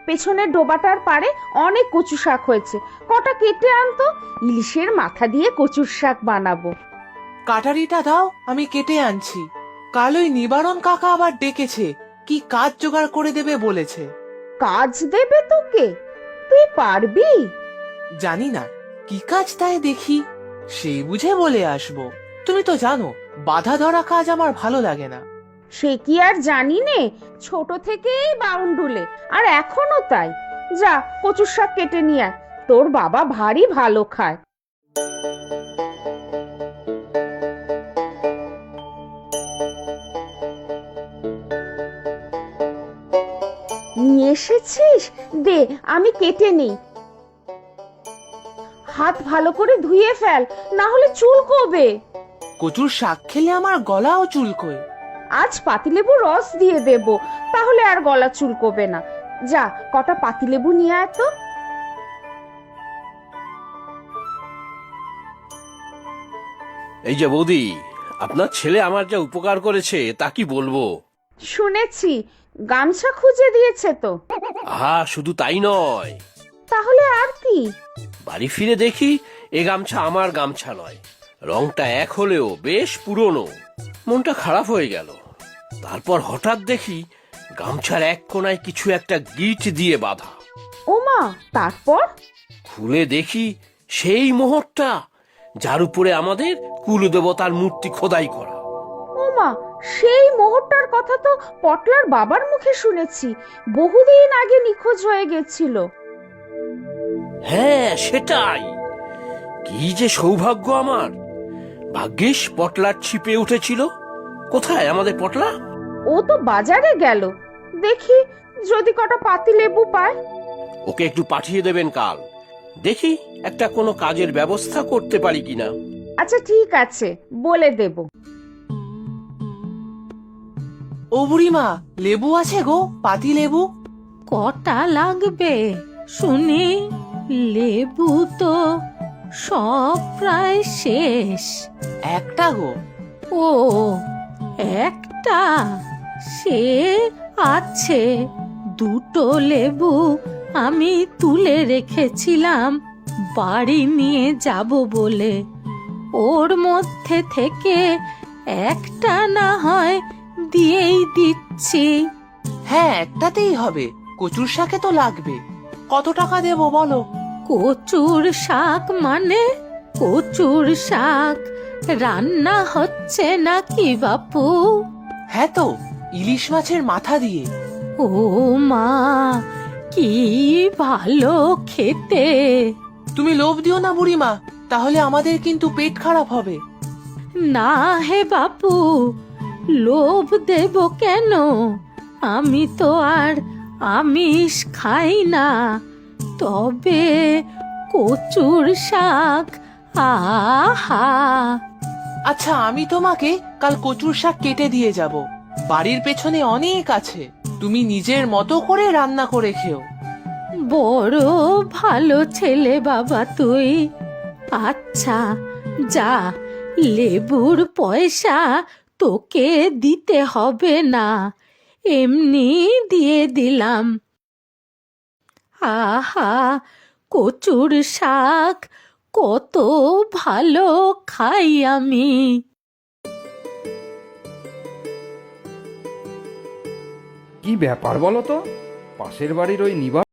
পেছনের ডোবাটার পারে অনেক কচু শাক হয়েছে, কটা কেটে আনতো, ইলিশের মাথা দিয়ে কচুর শাক বানাবো। কাটারিটা দাও, আমি কেটে আনছি। কাল ওই নিবারণ কাকা আবার ডেকেছে, কি কাজ জোগাড় করে দেবে বলেছে। কাজ দেবে তোকে? তুই পারবি? জানি না কি কাজ, তাই দেখি সেই বুঝে বলে আসবো। তুমি তো জানো বাধা ধরা কাজ আমার ভালো লাগে না। সে কি আর জানি নে, ছোট থেকেই বাউন্ডুলে, আর এখনো তাই। যা কচুর শাক কেটে নিয়ে আয়, তোর বাবা ভারী ভালো খায়। নিয়ে এসেছিস? দে আমি কেটে নিই। হাত ভালো করে ধুয়ে ফেল, না হলে চুলকোবে। কচুর শাক খেলে আমার গলাও চুলকোয়। আজ পাতিলেবু রস দিয়ে দেব, তাহলে আর গলা চুলকোবে না। যা কটা পাতিলেবু নিয়ে আয় তো। এই যে বৌদি, আপনার ছেলে আমার যা উপকার করেছে তা কি বলবো। শুনেছি গামছা খুঁজে দিয়েছে তো। আহা, শুধু তাই নয়, তাহলে আর কি? বাড়ি ফিরে দেখি এ গামছা আমার গামছা নয়, রংটা এক হলেও বেশ পুরনো। মনটা খারাপ হয়ে গেল। তারপর হঠাৎ দেখি গামছার এক কোণায় কিছু একটা গিট দিয়ে বাঁধা। ওমা, তারপর? খুলে দেখি সেই মোহরটা, যার উপরে আমাদের কুলদেবতার মূর্তি খোদাই করা। ওমা, সেই মোহরটার কথা তো পটলার বাবার মুখে শুনেছি, বহুদিন আগে নিখোঁজ হয়ে গেছিল। হ্যাঁ, সেটাই। কি যে সৌভাগ্য আমার! ভাগ্যিস পটলার ছিপে উঠেছিল। কোথায় আমাদের পটলা? ও তো বাজারে গেল, দেখি যদি কটা পাতিলেবু পায়। ওকে একটু পাঠিয়ে দেবেন কাল, দেখি একটা কোনো কাজের ব্যবস্থা করতে পারি কিনা। আচ্ছা ঠিক আছে, বলে দেব। ও বুড়িমা, লেবু আছে গো, পাতি লেবু। কটা লাগবে শুনি? লেবু তো সব প্রায় শেষ। একটা গো। ও, একটা? সে আছে, দুটো লেবু আমি তুলে রেখেছিলাম বাড়ি নিয়ে যাব বলে। ওর মধ্যে থেকে একটা না হয় দিয়েই দিচ্ছি। হ্যাঁ, একটাতেই হবে, কচুর শাকে তো লাগবে। কত টাকা দেবো বলো? কচুর শাক মানে? কচুর শাক রান্না হচ্ছে নাকি বাপু? হ্যাঁ তো, ইলিশ মাছের মাথা দিয়ে। ও মা, কি ভালো খেতে! তুমি লোভ দিও না বুড়িমা, তাহলে আমাদের কিন্তু পেট খারাপ হবে। না হে বাপু, লোভ দেব কেন? আমি তো আর আমিষ খাই না। তবে কচুর শাক, আহা! আচ্ছা, আমি তোমাকে কাল কচুর শাক কেটে দিয়ে যাব। বাড়ির পেছনে অনেক আছে, তুমি নিজের মতো করে রান্না করে খেও। বড় ভালো ছেলে বাবা তুই। আচ্ছা, যা, লেবুর পয়সা তোকে দিতে হবে না, এমনি দিয়ে দিলাম। আহা, কচুর শাক কত ভালো খাই আমি। কি ব্যাপার বলো তো? পাশের বাড়ির ওই নিবা